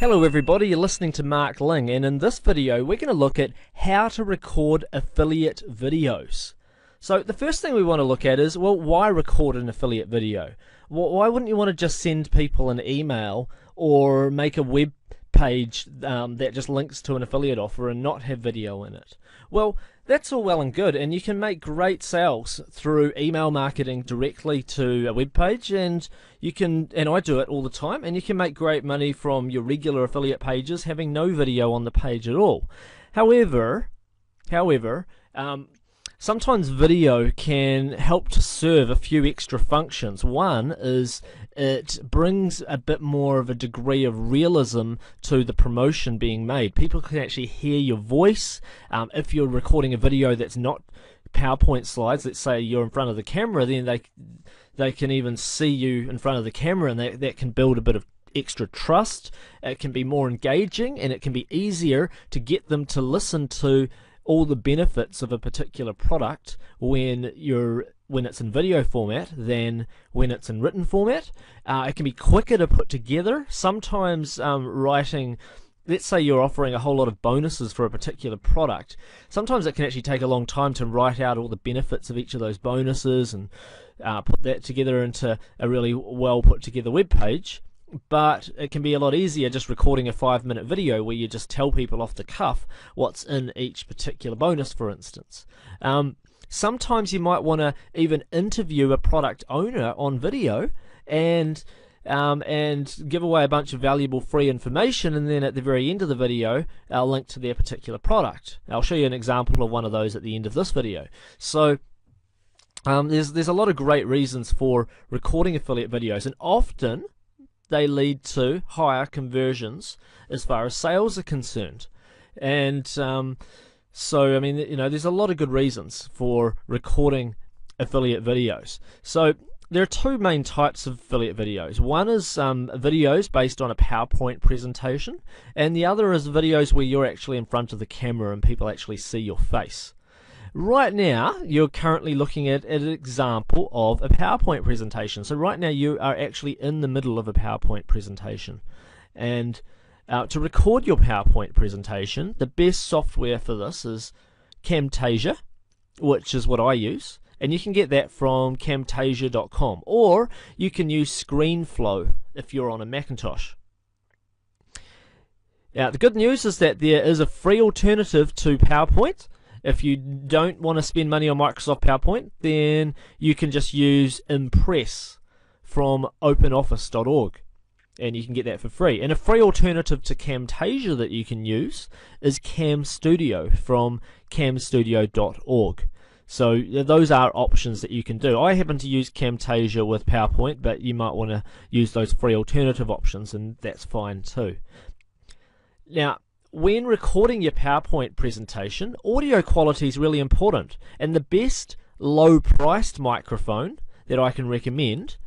Hello everybody, you're listening to Mark Ling, and in this video we're going to look at how to record affiliate videos. So the first thing we want to look at is, well, why record an affiliate video? Why wouldn't you want to just send people an email or make a web page that just links to an affiliate offer and not have video in it? Well, that's all well and good, and you can make great sales through email marketing directly to a web page, and you can, and I do it all the time, and you can make great money from your regular affiliate pages having no video on the page at all. However, sometimes video can help to serve a few extra functions. One is it brings a bit more of a degree of realism to the promotion being made. People can actually hear your voice. If you're recording a video that's not PowerPoint slides, let's say you're in front of the camera, then they can even see you in front of the camera, and that can build a bit of extra trust. It can be more engaging, and it can be easier to get them to listen to all the benefits of a particular product when it's in video format than when it's in written format. It can be quicker to put together. Sometimes writing, let's say you're offering a whole lot of bonuses for a particular product, sometimes it can actually take a long time to write out all the benefits of each of those bonuses and put that together into a really well put together web page. But it can be a lot easier just recording a 5-minute video where you just tell people off the cuff what's in each particular bonus, for instance. Sometimes you might want to even interview a product owner on video and give away a bunch of valuable free information, and then at the very end of the video I'll link to their particular product. I'll show you an example of one of those at the end of this video. So there's a lot of great reasons for recording affiliate videos, and often they lead to higher conversions as far as sales are concerned. And so I mean, you know, there's a lot of good reasons for recording affiliate videos. So there are two main types of affiliate videos. One is videos based on a PowerPoint presentation, and the other is videos where you're actually in front of the camera and people actually see your face. Right now, you're currently looking at an example of a PowerPoint presentation. So right now you are actually in the middle of a PowerPoint presentation. And to record your PowerPoint presentation, the best software for this is Camtasia, which is what I use. And you can get that from camtasia.com, or you can use ScreenFlow if you're on a Macintosh. Now, the good news is that there is a free alternative to PowerPoint. If you don't want to spend money on Microsoft PowerPoint, then you can just use Impress from openoffice.org, and you can get that for free. And a free alternative to Camtasia that you can use is Cam Studio from camstudio.org. So those are options that you can do. I happen to use Camtasia with PowerPoint, but you might want to use those free alternative options, and that's fine too. Now, when recording your PowerPoint presentation, audio quality is really important, and the best low-priced microphone that I can recommend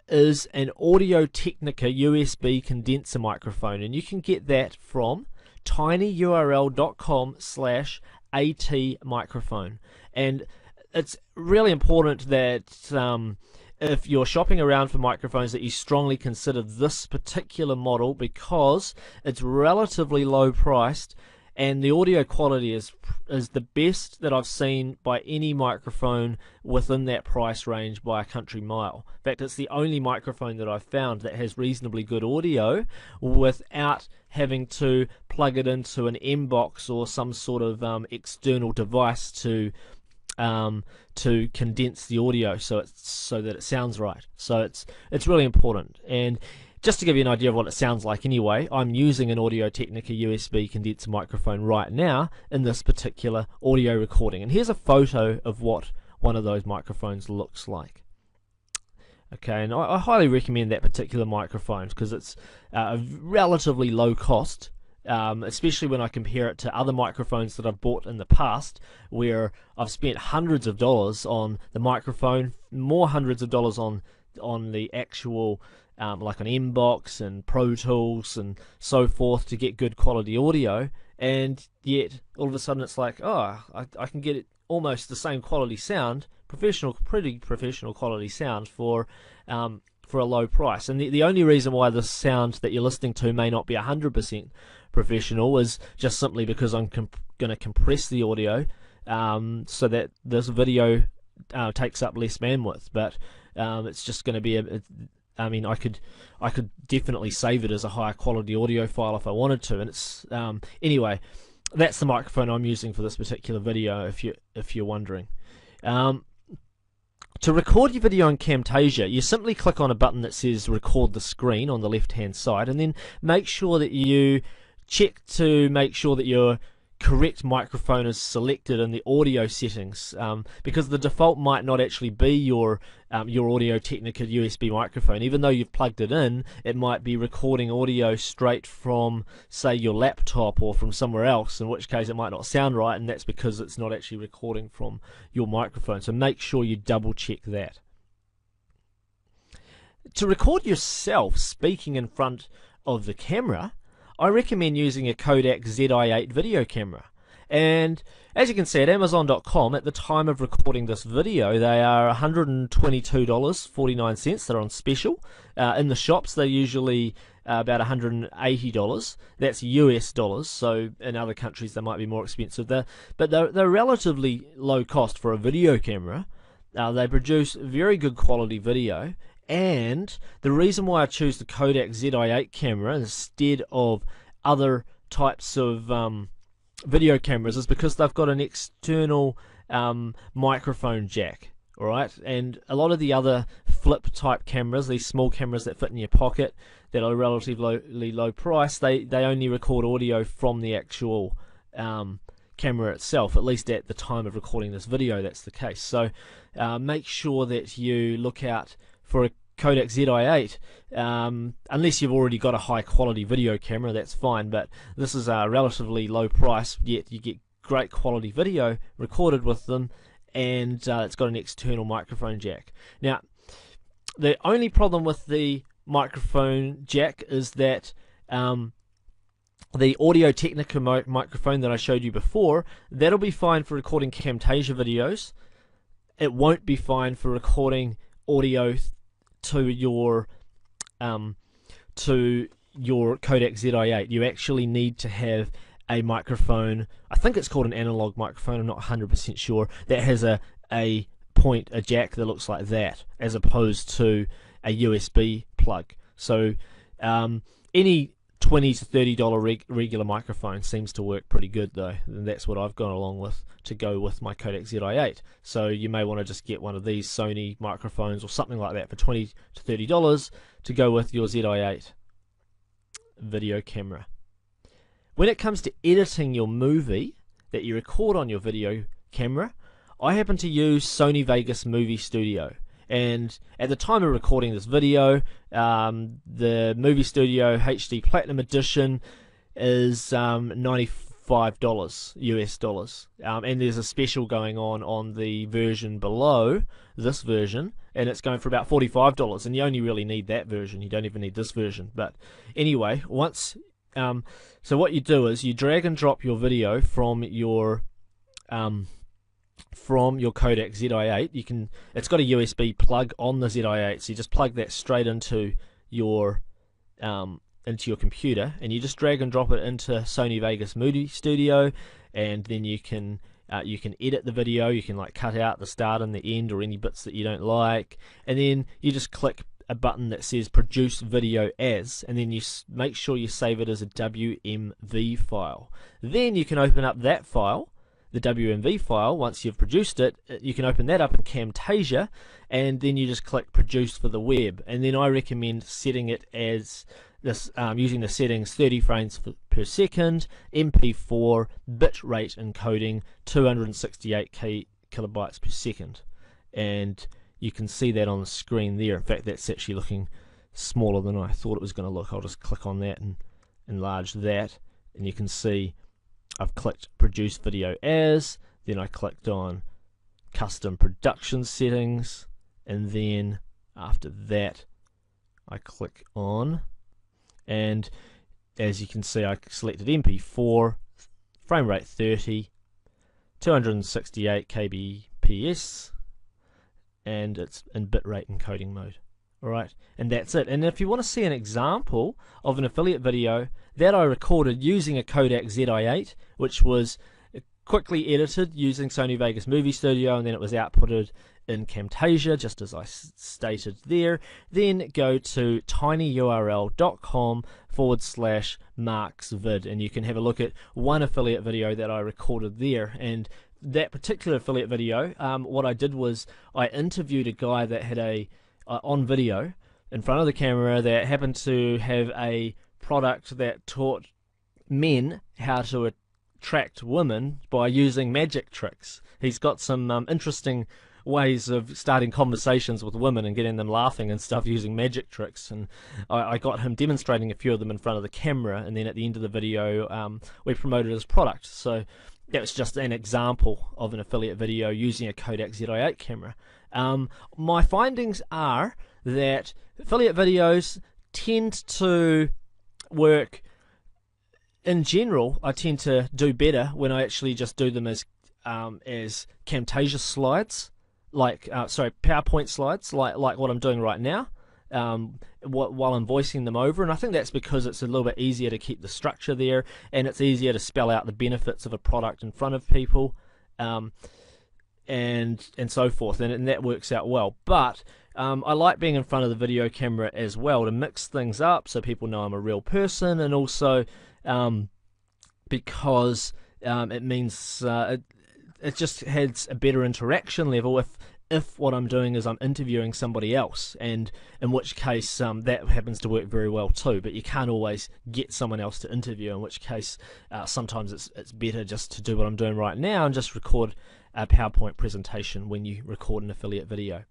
is an Audio-Technica USB condenser microphone, and you can get that from tinyurl.com/AT-microphone. And it's really important that if you're shopping around for microphones, that you strongly consider this particular model, because it's relatively low priced and the audio quality is the best that I've seen by any microphone within that price range by a country mile. In fact, it's the only microphone that I've found that has reasonably good audio without having to plug it into an M-box or some sort of external device to condense the audio so that it sounds right. So it's really important. And just to give you an idea of what it sounds like anyway, I'm using an Audio-Technica USB condenser microphone right now in this particular audio recording. And here's a photo of what one of those microphones looks like. Okay, and I highly recommend that particular microphone because it's a relatively low cost. Especially when I compare it to other microphones that I've bought in the past, where I've spent hundreds of dollars on the microphone, more hundreds of dollars on the actual like an M-box and Pro Tools and so forth to get good quality audio, and yet all of a sudden it's like, oh, I can get it almost the same quality sound, pretty professional quality sound for for a low price. And the only reason why the sound that you're listening to may not be 100% professional is just simply because I'm going to compress the audio so that this video takes up less bandwidth. But it's just going to be I mean, I could definitely save it as a higher quality audio file if I wanted to. And it's anyway, that's the microphone I'm using for this particular video, if you're wondering. To record your video in Camtasia, you simply click on a button that says record the screen on the left hand side, and then make sure that you check to make sure that your correct microphone is selected in the audio settings, because the default might not actually be your Audio-Technica USB microphone. Even though you've plugged it in, it might be recording audio straight from, say, your laptop or from somewhere else, in which case it might not sound right, and that's because it's not actually recording from your microphone. So make sure you double check that. To record yourself speaking in front of the camera, I recommend using a Kodak ZI-8 video camera. And as you can see at Amazon.com, at the time of recording this video, they are $122.49. They're on special. In the shops, they're usually about $180. That's US dollars, so in other countries they might be more expensive. But they're relatively low cost for a video camera. They produce very good quality video. And the reason why I choose the Kodak ZI-8 camera instead of other types of video cameras is because they've got an external microphone jack. Alright, and a lot of the other flip type cameras, these small cameras that fit in your pocket that are relatively low price, they only record audio from the actual camera itself. At least at the time of recording this video, that's the case. So make sure that you look out for a Kodak ZI-8, unless you've already got a high quality video camera, that's fine, but this is a relatively low price, yet you get great quality video recorded with them, and it's got an external microphone jack. Now, the only problem with the microphone jack is that the Audio-Technica microphone that I showed you before, that'll be fine for recording Camtasia videos. It won't be fine for recording audio to your Kodak ZI-8. You actually need to have a microphone, I think it's called an analog microphone, I'm not 100% sure, that has a jack that looks like that, as opposed to a USB plug. So any $20 to $30 regular microphone seems to work pretty good though, and that's what I've gone along with to go with my Kodak ZI-8. So you may want to just get one of these Sony microphones or something like that for $20 to $30 to go with your ZI-8 video camera. When it comes to editing your movie that you record on your video camera, I happen to use Sony Vegas Movie Studio. And at the time of recording this video, the Movie Studio HD Platinum Edition is $95 US dollars. And there's a special going on the version below this version, and it's going for about $45. And you only really need that version. You don't even need this version. But anyway, so what you do is you drag and drop your video from your Kodak ZI-8. It's got a USB plug on the ZI-8, so you just plug that straight into your computer, and you just drag and drop it into Sony Vegas Movie Studio, and then you can edit the video. You can like cut out the start and the end or any bits that you don't like, and then you just click a button that says produce video as, and then you make sure you save it as a WMV file. Then you can open up that file, the WMV file. Once you've produced it, you can open that up in Camtasia, and then you just click produce for the web. And then I recommend setting it as this, using the settings 30 frames per second, MP4, bitrate encoding 268 kilobytes per second, and you can see that on the screen there. In fact, that's actually looking smaller than I thought it was going to look. I'll just click on that and enlarge that, and you can see I've clicked produce video as, then I clicked on custom production settings, and then after that I click on, and as you can see I selected MP4, frame rate 30, 268 kbps, and it's in bitrate encoding mode. Alright, and that's it. And if you want to see an example of an affiliate video that I recorded using a Kodak ZI-8, which was quickly edited using Sony Vegas Movie Studio, and then it was outputted in Camtasia, just as I stated there, then go to tinyurl.com/marksvid, and you can have a look at one affiliate video that I recorded there. And that particular affiliate video, what I did was I interviewed a guy that had on video in front of the camera that happened to have a product that taught men how to attract women by using magic tricks. He's got some interesting ways of starting conversations with women and getting them laughing and stuff using magic tricks, and I got him demonstrating a few of them in front of the camera, and then at the end of the video we promoted his product. So that was just an example of an affiliate video using a Kodak ZI-8 camera. My findings are that affiliate videos tend to work, in general, I tend to do better when I actually just do them as Camtasia slides, PowerPoint slides, like what I'm doing right now, while I'm voicing them over. And I think that's because it's a little bit easier to keep the structure there, and it's easier to spell out the benefits of a product in front of people, and so forth, and that works out well. But I like being in front of the video camera as well to mix things up so people know I'm a real person, and also because it means it just has a better interaction level if what I'm doing is I'm interviewing somebody else, and in which case that happens to work very well too. But you can't always get someone else to interview, in which case sometimes it's better just to do what I'm doing right now and just record a PowerPoint presentation when you record an affiliate video.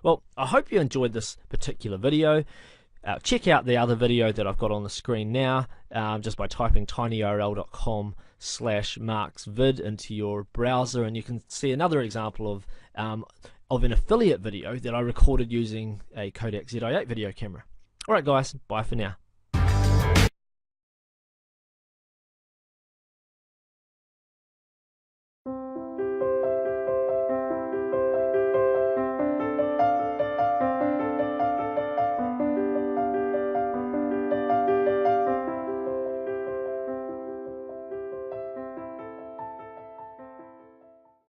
Well, I hope you enjoyed this particular video. Check out the other video that I've got on the screen now, just by typing tinyurl.com/marksvid into your browser, and you can see another example of an affiliate video that I recorded using a Kodak ZI-8 video camera. Alright guys, bye for now.